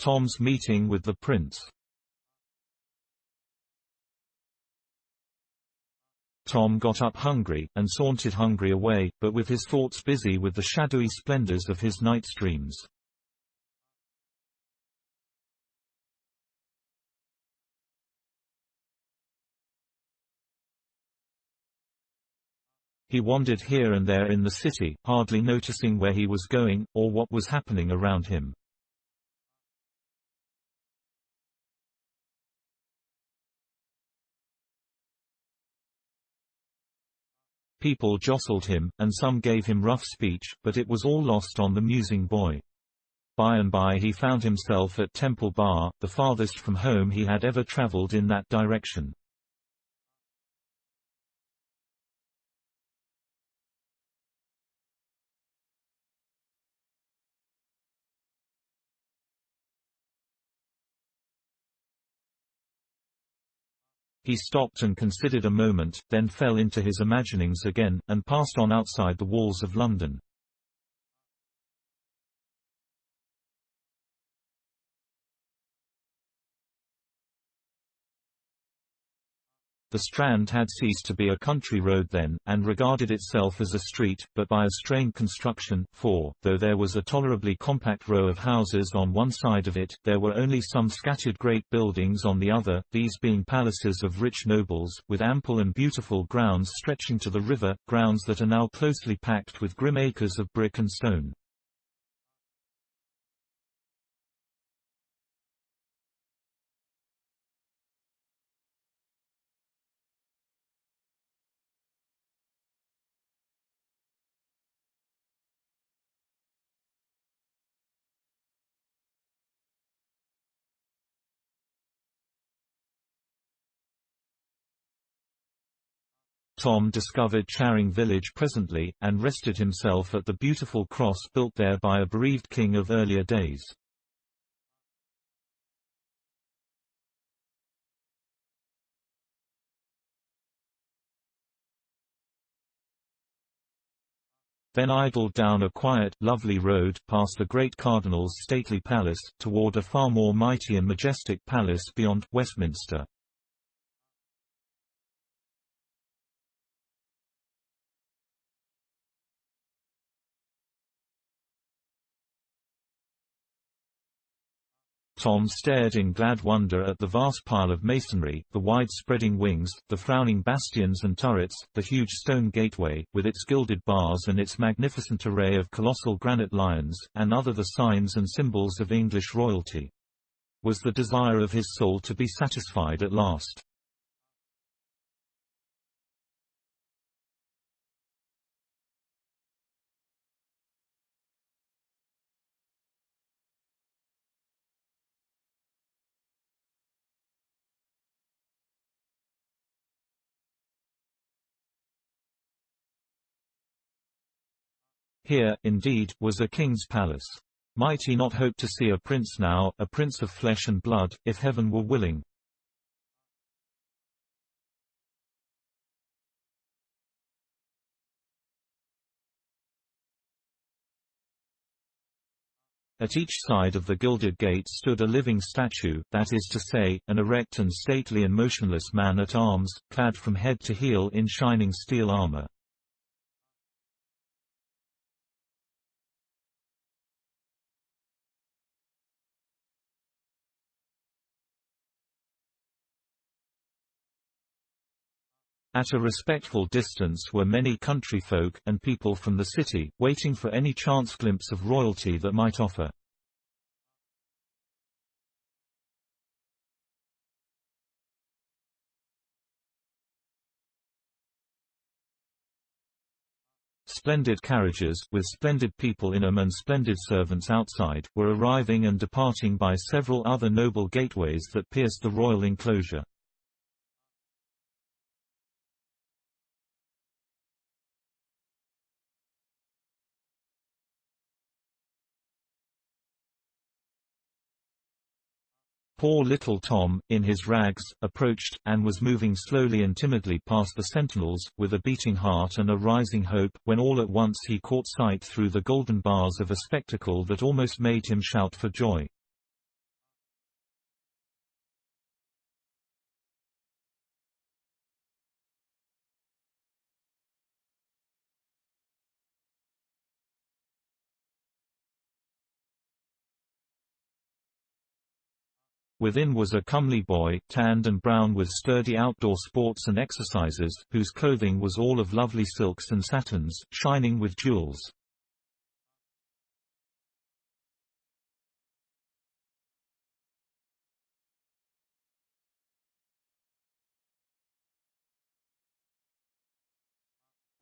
Tom's meeting with the prince. Tom got up hungry, and sauntered hungry away, but with his thoughts busy with the shadowy splendors of his night's dreams. He wandered here and there in the city, hardly noticing where he was going, or what was happening around him. People jostled him, and some gave him rough speech, but it was all lost on the musing boy. By and by he found himself at Temple Bar, the farthest from home he had ever traveled in that direction. He stopped and considered a moment, then fell into his imaginings again, and passed on outside the walls of London. The Strand had ceased to be a country road then, and regarded itself as a street, but by a strained construction, for, though there was a tolerably compact row of houses on one side of it, there were only some scattered great buildings on the other, these being palaces of rich nobles, with ample and beautiful grounds stretching to the river, grounds that are now closely packed with grim acres of brick and stone. Tom discovered Charing Village presently, and rested himself at the beautiful cross built there by a bereaved king of earlier days. Then idled down a quiet, lovely road, past the great cardinal's stately palace, toward a far more mighty and majestic palace beyond, Westminster. Tom stared in glad wonder at the vast pile of masonry, the wide-spreading wings, the frowning bastions and turrets, the huge stone gateway, with its gilded bars and its magnificent array of colossal granite lions, and other the signs and symbols of English royalty. Was the desire of his soul to be satisfied at last? Here, indeed, was a king's palace. Might he not hope to see a prince now, a prince of flesh and blood, if heaven were willing? At each side of the gilded gate stood a living statue, that is to say, an erect and stately and motionless man-at-arms, clad from head to heel in shining steel armor. At a respectful distance were many country folk, and people from the city, waiting for any chance glimpse of royalty that might offer. Splendid carriages, with splendid people in them and splendid servants outside, were arriving and departing by several other noble gateways that pierced the royal enclosure. Poor little Tom, in his rags, approached, and was moving slowly and timidly past the sentinels, with a beating heart and a rising hope, when all at once he caught sight through the golden bars of a spectacle that almost made him shout for joy. Within was a comely boy, tanned and brown with sturdy outdoor sports and exercises, whose clothing was all of lovely silks and satins, shining with jewels.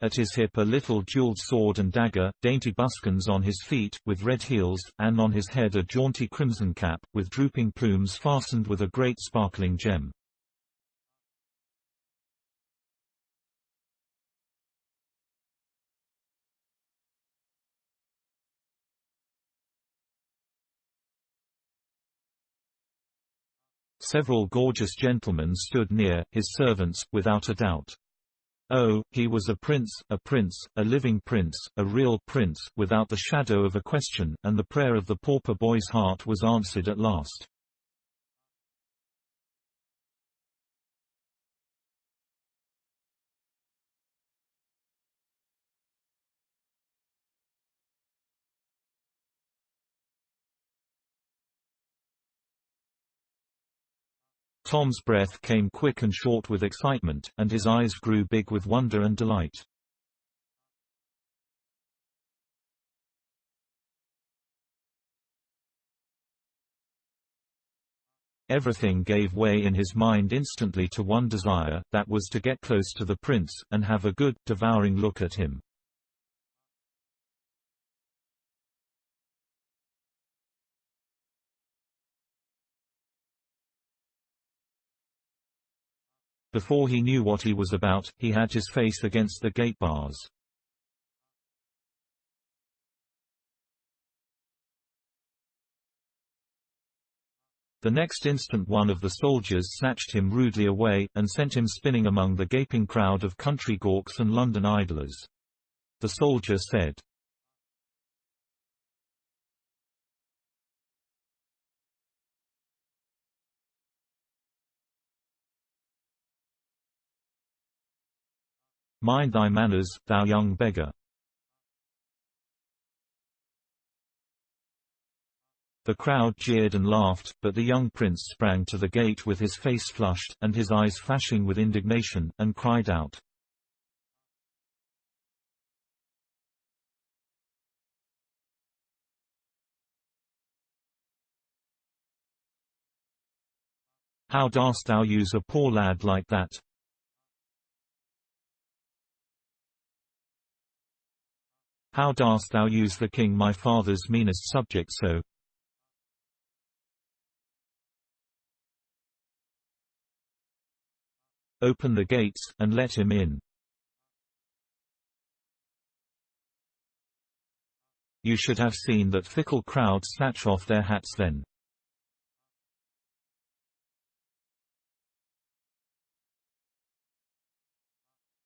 At his hip a little jeweled sword and dagger, dainty buskins on his feet, with red heels, and on his head a jaunty crimson cap, with drooping plumes fastened with a great sparkling gem. Several gorgeous gentlemen stood near, his servants, without a doubt. Oh, he was a prince, a living prince, a real prince, without the shadow of a question, and the prayer of the pauper boy's heart was answered at last. Tom's breath came quick and short with excitement, and his eyes grew big with wonder and delight. Everything gave way in his mind instantly to one desire, that was to get close to the prince, and have a good, devouring look at him. Before he knew what he was about, he had his face against the gate bars. The next instant one of the soldiers snatched him rudely away, and sent him spinning among the gaping crowd of country gawks and London idlers. The soldier said, "Mind thy manners, thou young beggar." The crowd jeered and laughed, but the young prince sprang to the gate with his face flushed, and his eyes flashing with indignation, and cried out, "How darst thou use a poor lad like that? How darst thou use the king my father's meanest subject so? Open the gates, and let him in." You should have seen that fickle crowd snatch off their hats then.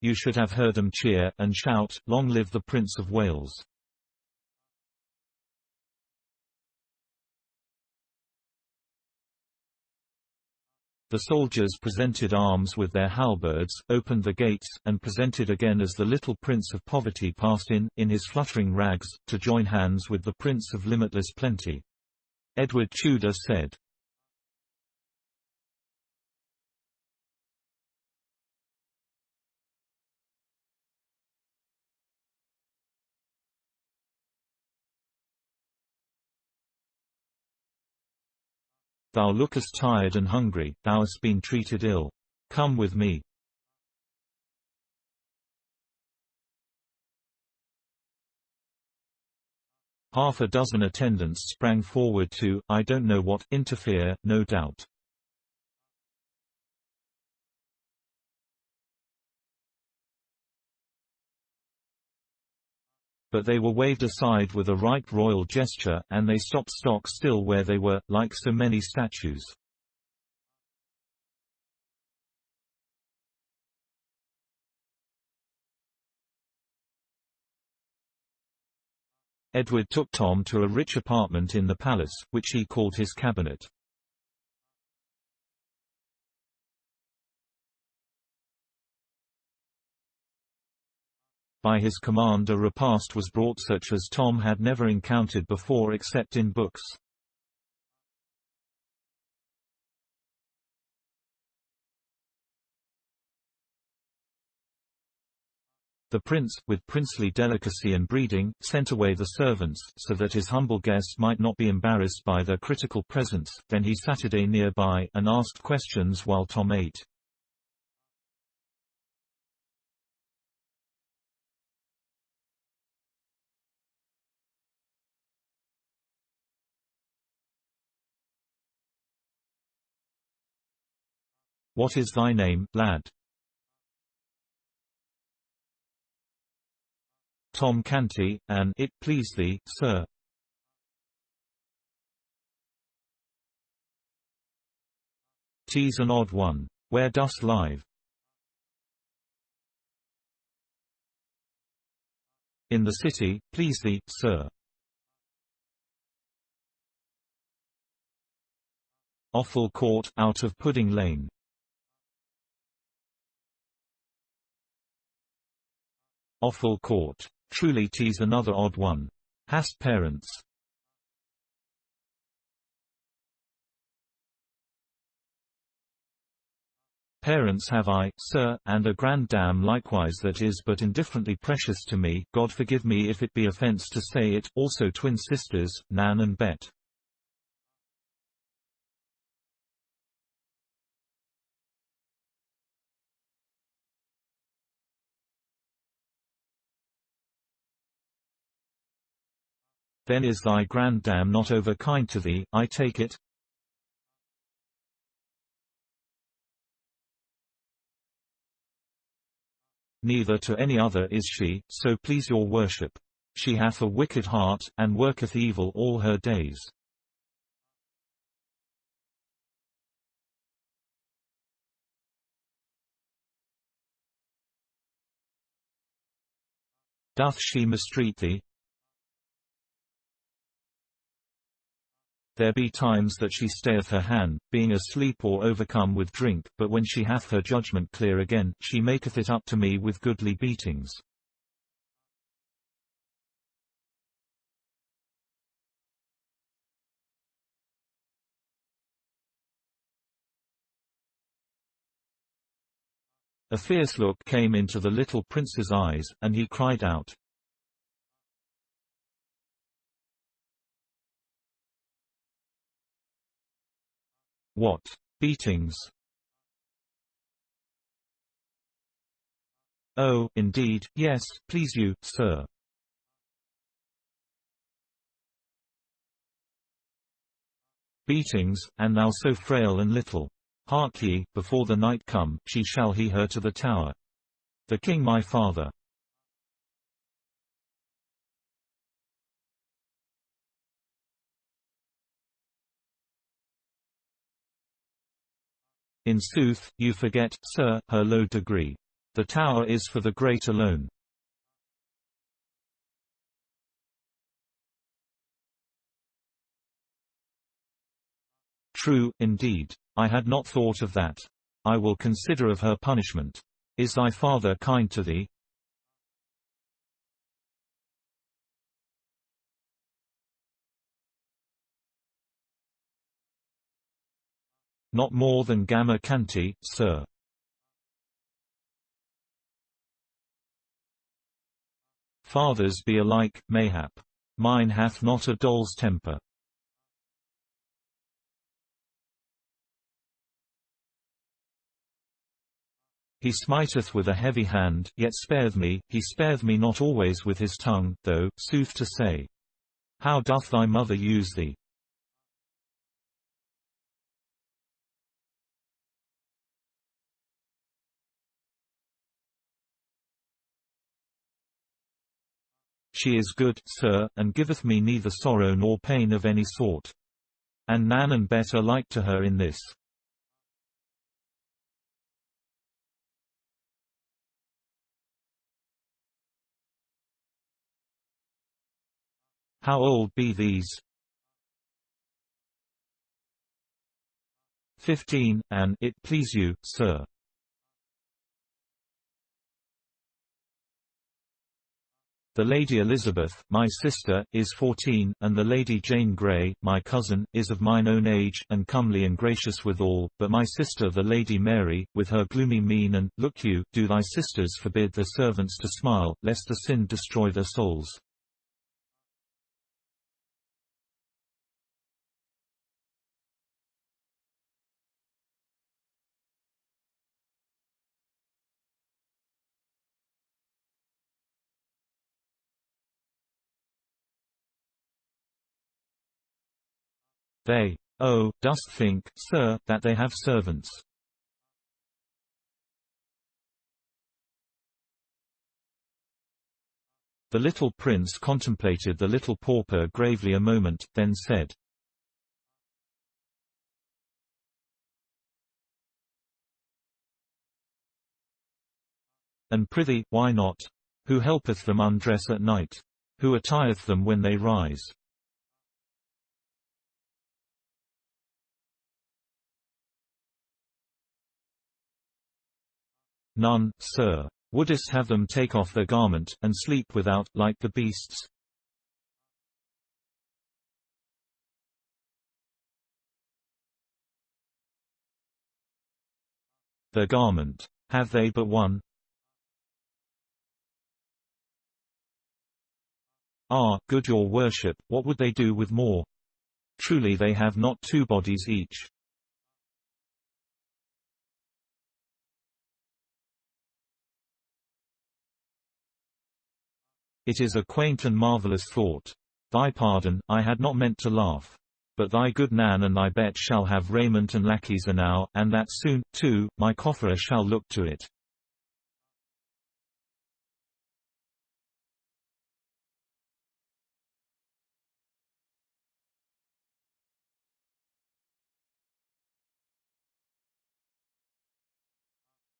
You should have heard them cheer, and shout, "Long live the Prince of Wales." The soldiers presented arms with their halberds, opened the gates, and presented again as the little Prince of Poverty passed in his fluttering rags, to join hands with the Prince of Limitless Plenty. Edward Tudor said, "Thou lookest tired and hungry, thou hast been treated ill. Come with me." Half a dozen attendants sprang forward to, I don't know what, interfere, no doubt. But they were waved aside with a right royal gesture, and they stopped stock still where they were, like so many statues. Edward took Tom to a rich apartment in the palace, which he called his cabinet. By his command a repast was brought such as Tom had never encountered before except in books. The prince, with princely delicacy and breeding, sent away the servants, so that his humble guest might not be embarrassed by their critical presence. Then he sat nearby, and asked questions while Tom ate. "What is thy name, lad?" "Tom Canty, an it please thee, sir." "'Tis an odd one. Where dost live?" "In the city, please thee, sir." "Offal Court, out of Pudding Lane." "Offal Court. Truly 'tis another odd one. Hast parents?" "Parents have I, sir, and a grand dam likewise that is but indifferently precious to me, God forgive me if it be offence to say it, also twin sisters, Nan and Bet." "Then is thy grand dam not over kind to thee, I take it?" "Neither to any other is she, so please your worship. She hath a wicked heart, and worketh evil all her days." "Doth she mistreat thee?" "There be times that she stayeth her hand, being asleep or overcome with drink, but when she hath her judgment clear again, she maketh it up to me with goodly beatings." A fierce look came into the little prince's eyes, and he cried out, "What beatings?" "Oh, indeed, yes, please you, sir." "Beatings, and thou so frail and little. Hark ye, before the night come, she shall hie her to the tower. The king my father." "In sooth, you forget, sir, her low degree. The tower is for the great alone." "True, indeed. I had not thought of that. I will consider of her punishment. Is thy father kind to thee?" "Not more than Gamma Canty, sir." "Fathers be alike, mayhap. Mine hath not a doll's temper." "He smiteth with a heavy hand, yet spareth me, he spareth me not always with his tongue, though, sooth to say. How doth thy mother use thee?" "She is good, sir, and giveth me neither sorrow nor pain of any sort. And Nan and Bet are like to her in this." "How old be these?" 15, an it please you, sir." The Lady Elizabeth, my sister, is 14, and the Lady Jane Grey, my cousin, is of mine own age, and comely and gracious withal, but my sister the Lady Mary, with her gloomy mien and, look you, do thy sisters forbid their servants to smile, lest the sin destroy their souls. They, oh, dost think, sir, that they have servants? The little prince contemplated the little pauper gravely a moment, then said, And prithee, why not? Who helpeth them undress at night? Who attireth them when they rise? None, sir. Wouldst have them take off their garment, and sleep without, like the beasts? Their garment. Have they but one? Ah, good your worship, what would they do with more? Truly they have not two bodies each. It is a quaint and marvellous thought. Thy pardon, I had not meant to laugh. But thy good Nan and thy Bet shall have raiment and lackeys enow, and that soon, too, my cofferer shall look to it.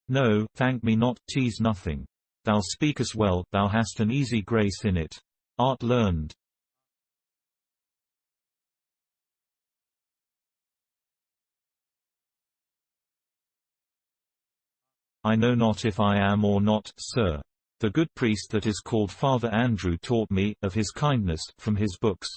No, thank me not, 'tis nothing. Thou speakest well, thou hast an easy grace in it. Art learned. I know not if I am or not, sir. The good priest that is called Father Andrew taught me, of his kindness, from his books.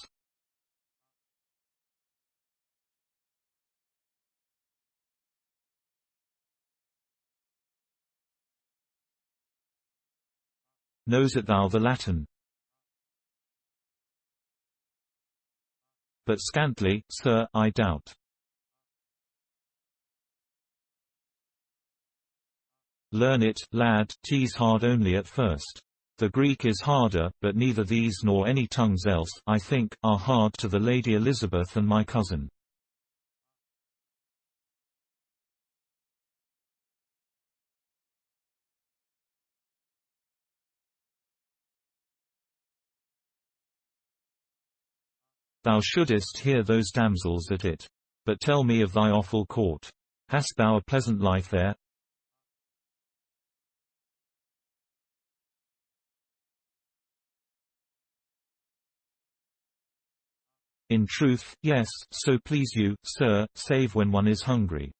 Knowest thou the Latin? But scantly, sir, I doubt. Learn it, lad, 'tis hard only at first. The Greek is harder, but neither these nor any tongues else, I think, are hard to the Lady Elizabeth and my cousin. Thou shouldest hear those damsels at it. But tell me of thy awful court. Hast thou a pleasant life there? In truth, yes, so please you, sir, save when one is hungry.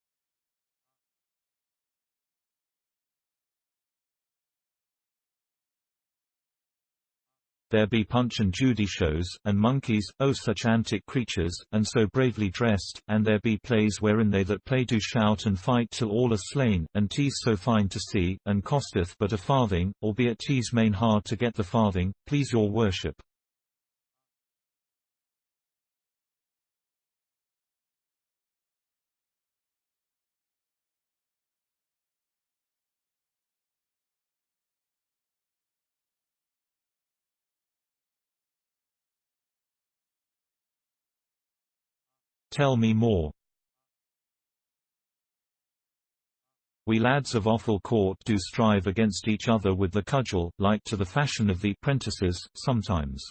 There be Punch and Judy shows, and monkeys, oh such antic creatures, and so bravely dressed, and there be plays wherein they that play do shout and fight till all are slain, and 'tis so fine to see, and costeth but a farthing, albeit 'tis main hard to get the farthing, please your worship. Tell me more. We lads of Offal Court do strive against each other with the cudgel, like to the fashion of the prentices, sometimes.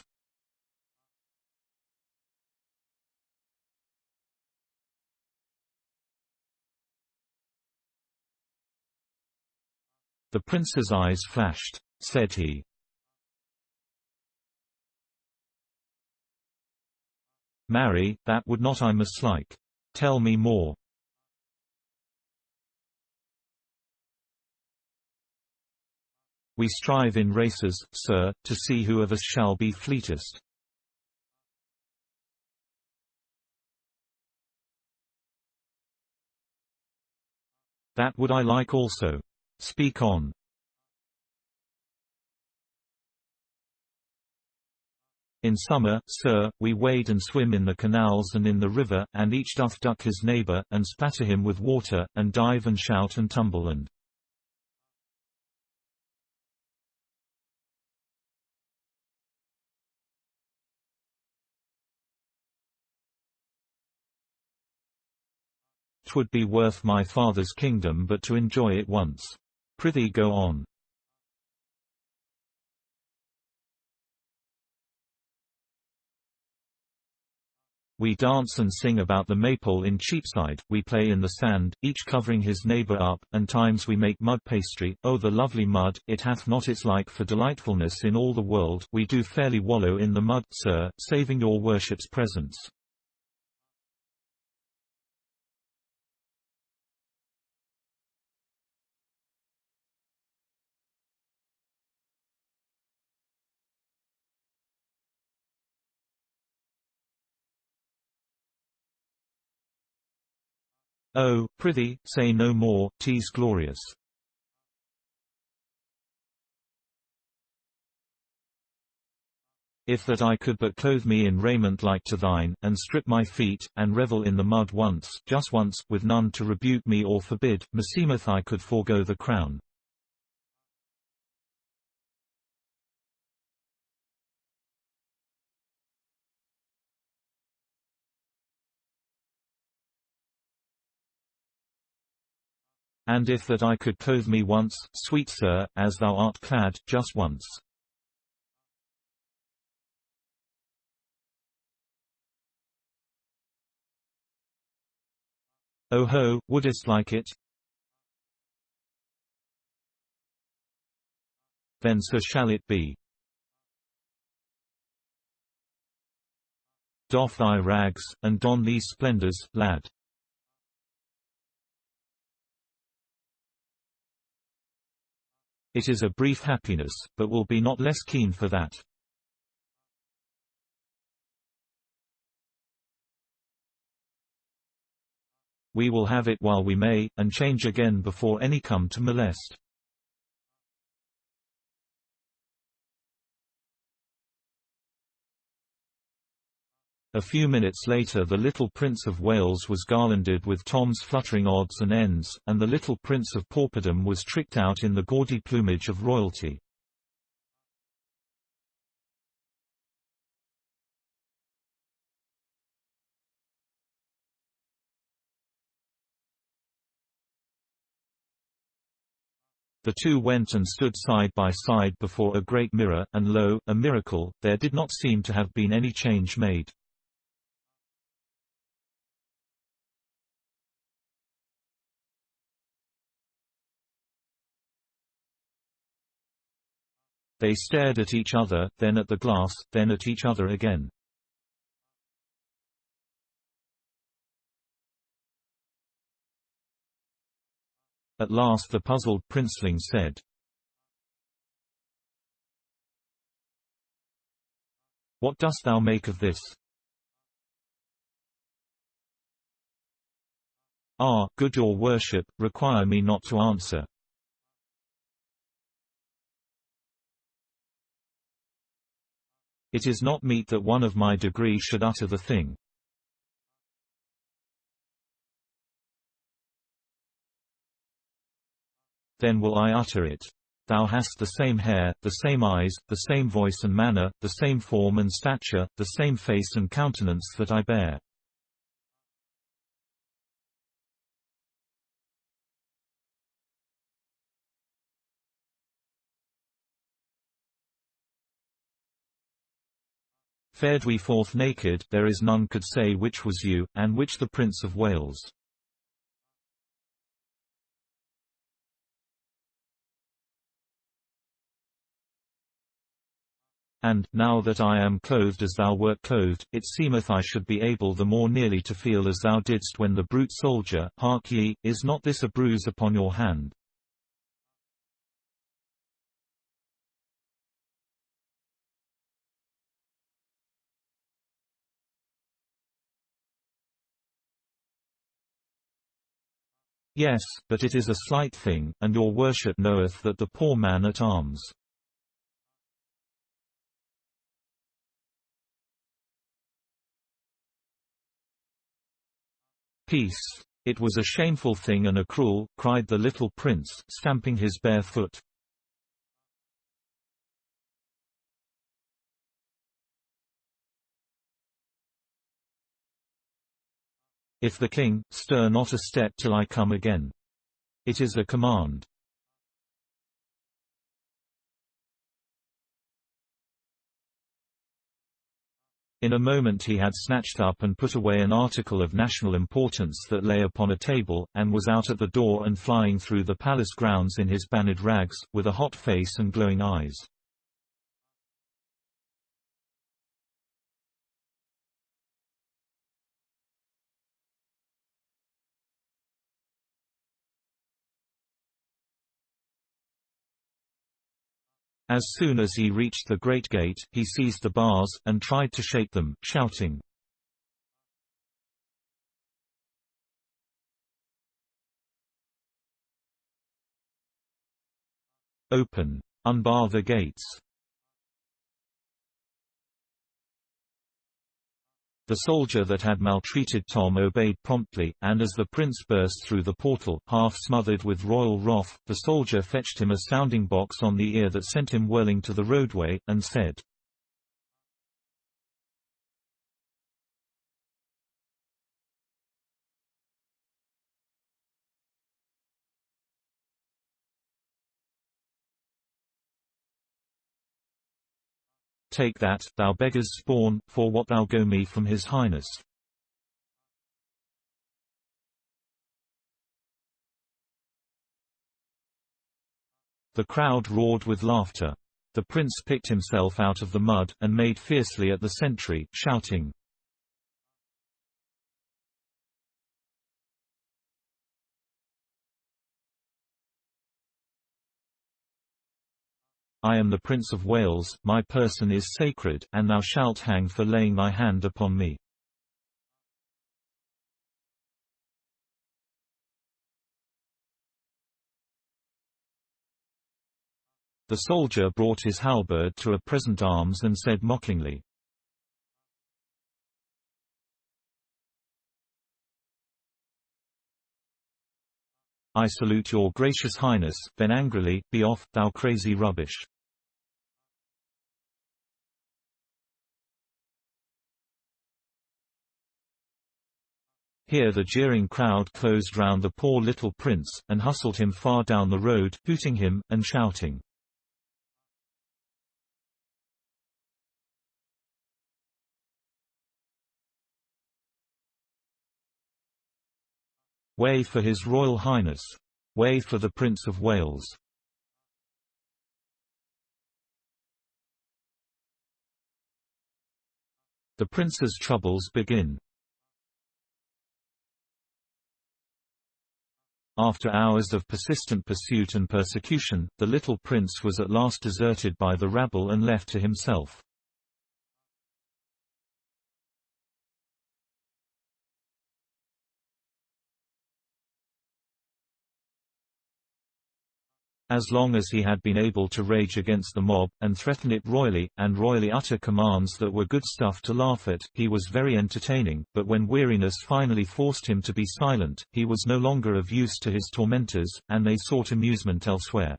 The prince's eyes flashed. Said he, Marry, that would not I mislike. Tell me more. We strive in races, sir, to see who of us shall be fleetest. That would I like also. Speak on. In summer, sir, we wade and swim in the canals and in the river, and each doth duck his neighbour, and spatter him with water, and dive and shout and tumble and "'Twould be worth my father's kingdom but to enjoy it once. Prithee go on." We dance and sing about the maypole in Cheapside, we play in the sand, each covering his neighbour up, and times we make mud pastry, oh the lovely mud, it hath not its like for delightfulness in all the world, we do fairly wallow in the mud, sir, saving your worship's presence. Oh, prithee, say no more, 'tis glorious. If that I could but clothe me in raiment like to thine, and strip my feet, and revel in the mud once, just once, with none to rebuke me or forbid, meseemeth I could forego the crown. And if that I could clothe me once, sweet sir, as thou art clad, just once. Oh ho, wouldest like it? Then so shall it be. Doff thy rags, and don these splendours, lad. It is a brief happiness, but will be not less keen for that. We will have it while we may, and change again before any come to molest. A few minutes later the little Prince of Wales was garlanded with Tom's fluttering odds and ends, and the little Prince of Pauperdom was tricked out in the gaudy plumage of royalty. The two went and stood side by side before a great mirror, and lo, a miracle, there did not seem to have been any change made. They stared at each other, then at the glass, then at each other again. At last the puzzled princeling said, "What dost thou make of this?" "Ah, good your worship, require me not to answer." "It is not meet that one of my degree should utter the thing." "Then will I utter it. Thou hast the same hair, the same eyes, the same voice and manner, the same form and stature, the same face and countenance that I bear." Fared we forth naked, there is none could say which was you, and which the Prince of Wales. And, now that I am clothed as thou wert clothed, it seemeth I should be able the more nearly to feel as thou didst when the brute soldier, hark ye, is not this a bruise upon your hand? Yes, but it is a slight thing, and your worship knoweth that the poor man at arms. Peace. It was a shameful thing and a cruel, cried the little prince, stamping his bare foot. If the king, stir not a step till I come again. It is a command. In a moment he had snatched up and put away an article of national importance that lay upon a table, and was out at the door and flying through the palace grounds in his bannered rags, with a hot face and glowing eyes. As soon as he reached the great gate, he seized the bars, and tried to shake them, shouting, "Open! Unbar the gates!" The soldier that had maltreated Tom obeyed promptly, and as the prince burst through the portal, half smothered with royal wrath, the soldier fetched him a sounding box on the ear that sent him whirling to the roadway, and said, "Take that, thou beggar's spawn, for what thou go me from his highness." The crowd roared with laughter. The prince picked himself out of the mud, and made fiercely at the sentry, shouting, "I am the Prince of Wales, my person is sacred, and thou shalt hang for laying thy hand upon me." The soldier brought his halberd to a present arms and said mockingly, "I salute your gracious highness," then angrily, "Be off, thou crazy rubbish." Here the jeering crowd closed round the poor little prince, and hustled him far down the road, hooting him, and shouting, "Way for his royal highness! Way for the Prince of Wales!" The prince's troubles begin. After hours of persistent pursuit and persecution, the little prince was at last deserted by the rabble and left to himself. As long as he had been able to rage against the mob, and threaten it royally, and royally utter commands that were good stuff to laugh at, he was very entertaining, but when weariness finally forced him to be silent, he was no longer of use to his tormentors, and they sought amusement elsewhere.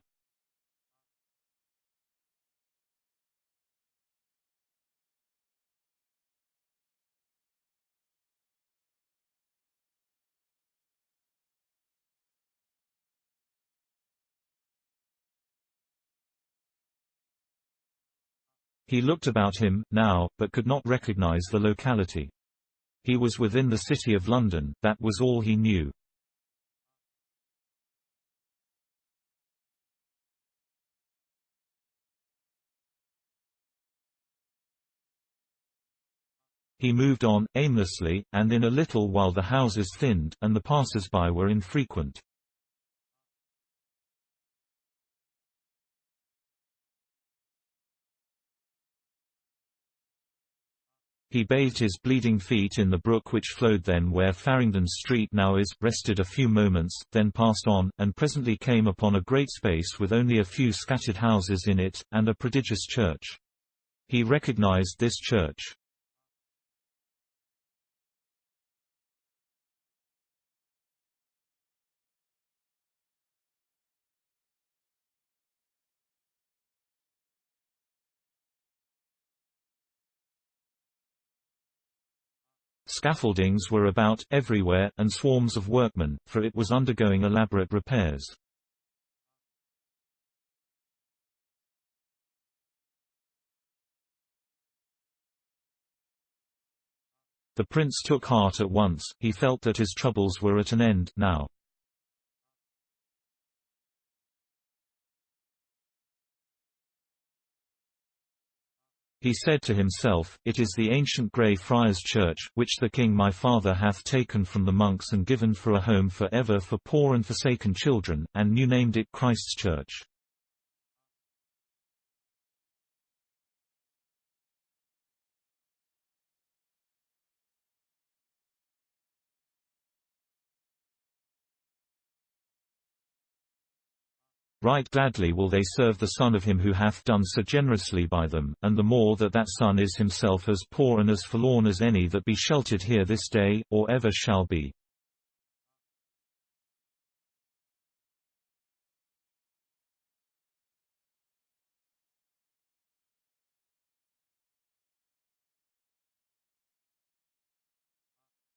He looked about him, now, but could not recognize the locality. He was within the city of London, that was all he knew. He moved on, aimlessly, and in a little while the houses thinned, and the passers-by were infrequent. He bathed his bleeding feet in the brook which flowed then where Farringdon Street now is, rested a few moments, then passed on, and presently came upon a great space with only a few scattered houses in it, and a prodigious church. He recognized this church. Scaffoldings were about, everywhere, and swarms of workmen, for it was undergoing elaborate repairs. The prince took heart at once, he felt that his troubles were at an end, now. He said to himself, "It is the ancient Grey Friars Church, which the king my father hath taken from the monks and given for a home for ever for poor and forsaken children, and new named it Christ's Church." Right gladly will they serve the Son of him who hath done so generously by them, and the more that that Son is himself as poor and as forlorn as any that be sheltered here this day, or ever shall be.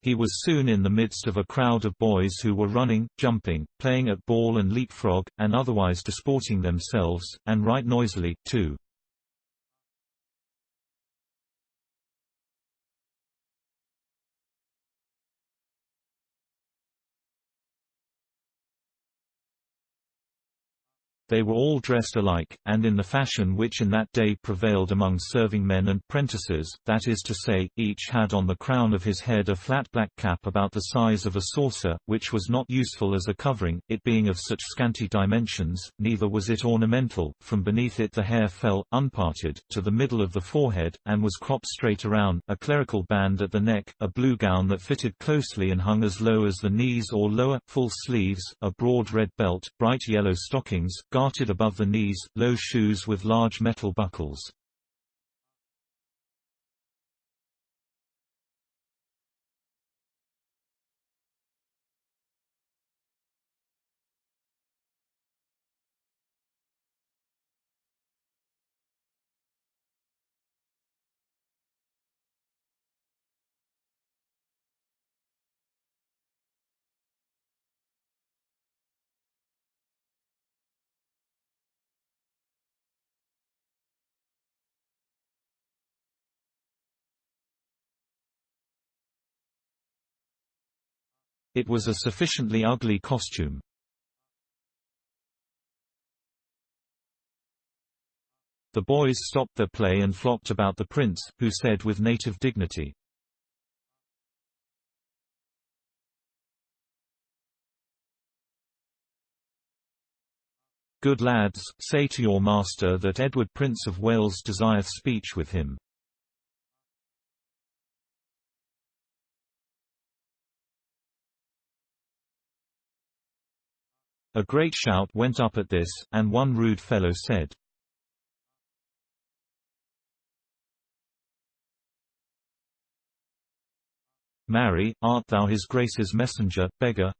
He was soon in the midst of a crowd of boys who were running, jumping, playing at ball and leapfrog, and otherwise disporting themselves, and right noisily, too. They were all dressed alike, and in the fashion which in that day prevailed among serving men and prentices, that is to say, each had on the crown of his head a flat black cap about the size of a saucer, which was not useful as a covering, it being of such scanty dimensions, neither was it ornamental. From beneath it the hair fell, unparted, to the middle of the forehead, and was cropped straight around, a clerical band at the neck, a blue gown that fitted closely and hung as low as the knees or lower, full sleeves, a broad red belt, bright yellow stockings, gartered above the knees, low shoes with large metal buckles. It was a sufficiently ugly costume. The boys stopped their play and flocked about the prince, who said with native dignity, "Good lads, say to your master that Edward Prince of Wales desireth speech with him." A great shout went up at this, and one rude fellow said, "Marry, art thou his grace's messenger, beggar?"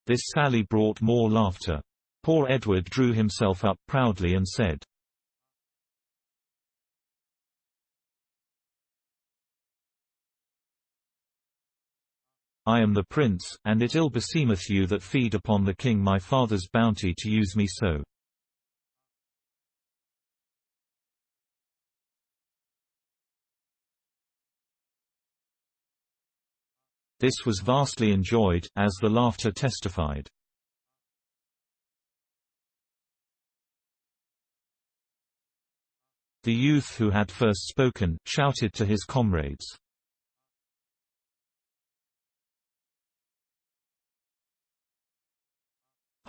This sally brought more laughter. Poor Edward drew himself up proudly and said, "I am the prince, and it ill beseemeth you that feed upon the king my father's bounty to use me so." This was vastly enjoyed, as the laughter testified. The youth who had first spoken, shouted to his comrades,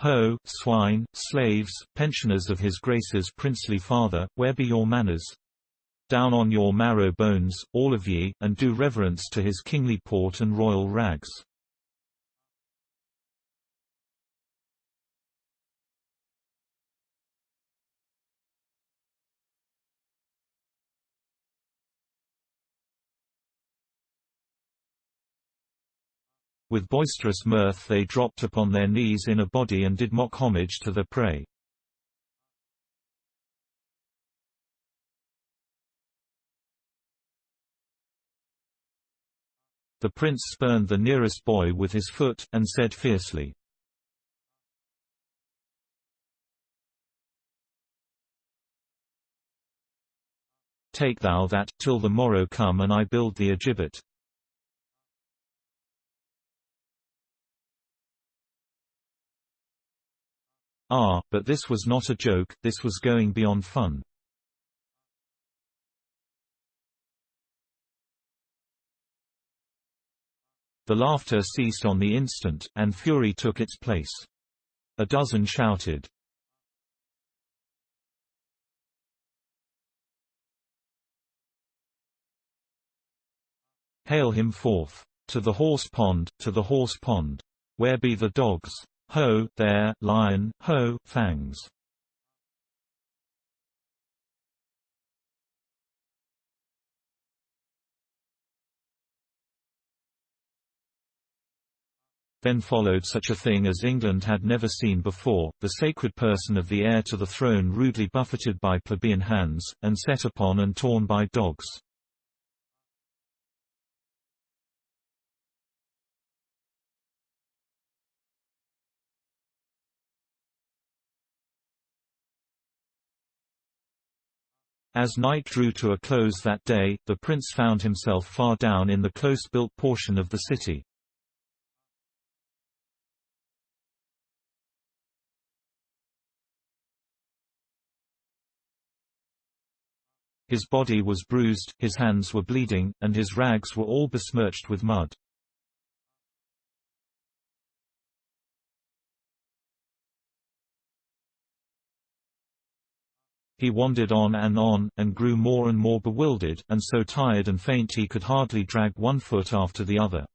Ho, swine, slaves, pensioners of his grace's princely father, where be your manners? Down on your marrow bones, all of ye, and do reverence to his kingly port and royal rags. With boisterous mirth they dropped upon their knees in a body and did mock homage to their prey. The prince spurned the nearest boy with his foot, and said fiercely, "Take thou that, till the morrow come and I build thee a gibbet." Ah, but this was not a joke, this was going beyond fun. The laughter ceased on the instant, and fury took its place. A dozen shouted, "Hail him forth! To the horse pond, to the horse pond! Where be the dogs? Ho, there, lion, ho, fangs!" Then followed such a thing as England had never seen before, the sacred person of the heir to the throne rudely buffeted by plebeian hands, and set upon and torn by dogs. As night drew to a close that day, the prince found himself far down in the close-built portion of the city. His body was bruised, his hands were bleeding, and his rags were all besmirched with mud. He wandered on, and grew more and more bewildered, and so tired and faint he could hardly drag one foot after the other.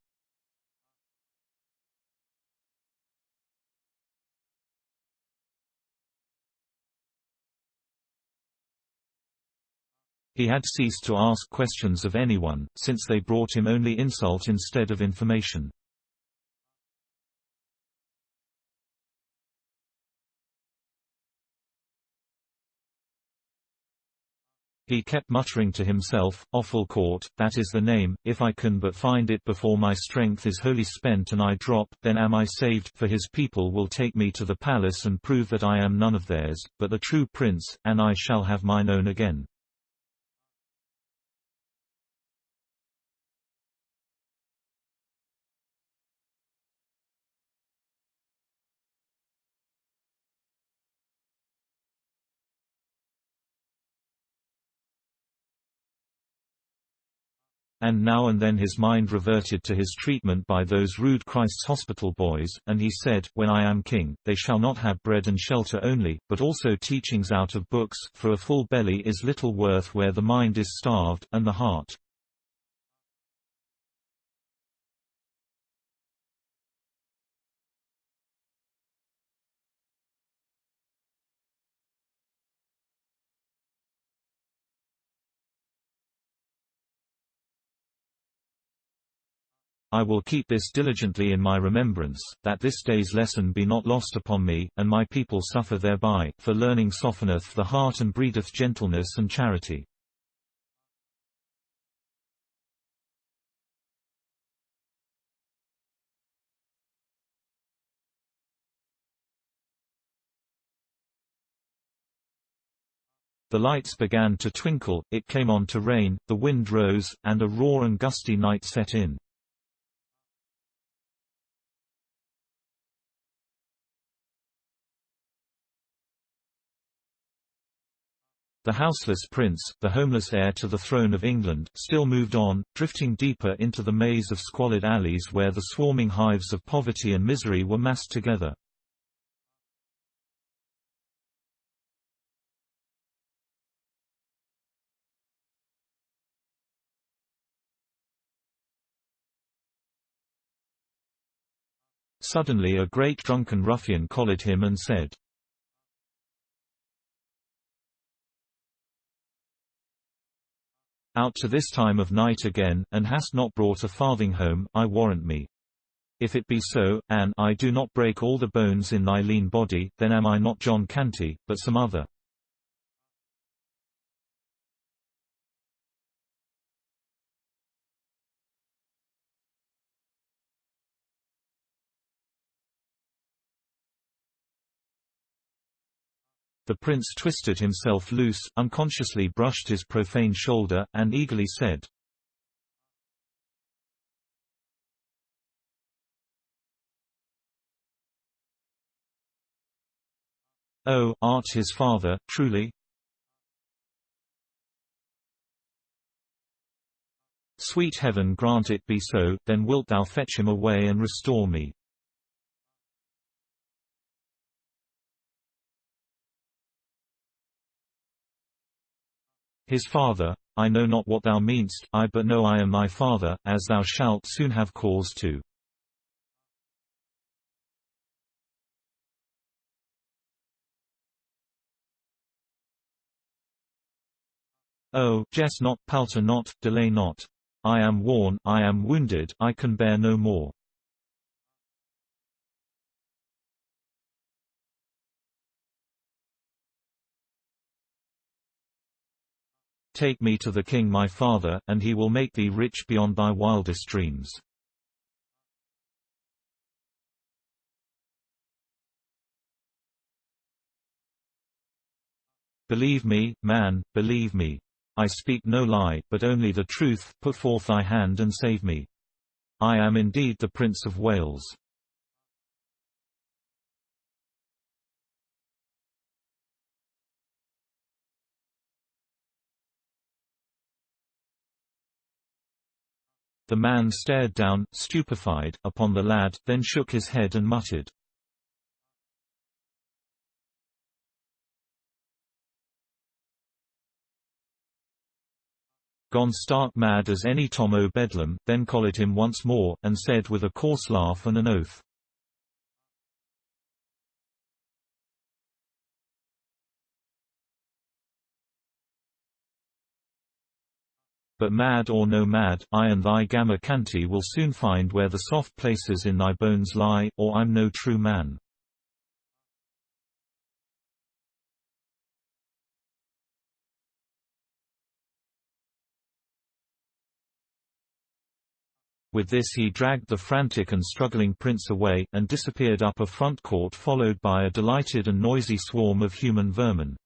He had ceased to ask questions of anyone, since they brought him only insult instead of information. He kept muttering to himself, "Offal court, that is the name, if I can but find it before my strength is wholly spent and I drop, then am I saved, for his people will take me to the palace and prove that I am none of theirs, but a true prince, and I shall have mine own again." And now and then his mind reverted to his treatment by those rude Christ's hospital boys, and he said, "When I am king, they shall not have bread and shelter only, but also teachings out of books, for a full belly is little worth where the mind is starved, and the heart." I will keep this diligently in my remembrance, that this day's lesson be not lost upon me, and my people suffer thereby, for learning softeneth the heart and breedeth gentleness and charity. The lights began to twinkle, it came on to rain, the wind rose, and a raw and gusty night set in. The houseless prince, the homeless heir to the throne of England, still moved on, drifting deeper into the maze of squalid alleys where the swarming hives of poverty and misery were massed together. Suddenly a great drunken ruffian collared him and said, "Out to this time of night again, and hast not brought a farthing home, I warrant me. If it be so, and I do not break all the bones in thy lean body, then am I not John Canty, but some other." The prince twisted himself loose, unconsciously brushed his profane shoulder, and eagerly said, "Oh, art his father, truly? Sweet heaven grant it be so, then wilt thou fetch him away and restore me." His father? I know not what thou meanst, I but know I am thy father, as thou shalt soon have cause to. Oh, jest not, palter not, delay not. I am worn, I am wounded, I can bear no more. Take me to the king my father, and he will make thee rich beyond thy wildest dreams. Believe me, man, believe me. I speak no lie, but only the truth. Put forth thy hand and save me. I am indeed the Prince of Wales. The man stared down, stupefied, upon the lad, then shook his head and muttered, "Gone stark mad as any Tom o' Bedlam," then collared him once more, and said with a coarse laugh and an oath, "But mad or no mad, I and thy Gamma Canty will soon find where the soft places in thy bones lie, or I'm no true man." With this he dragged the frantic and struggling prince away, and disappeared up a front court followed by a delighted and noisy swarm of human vermin.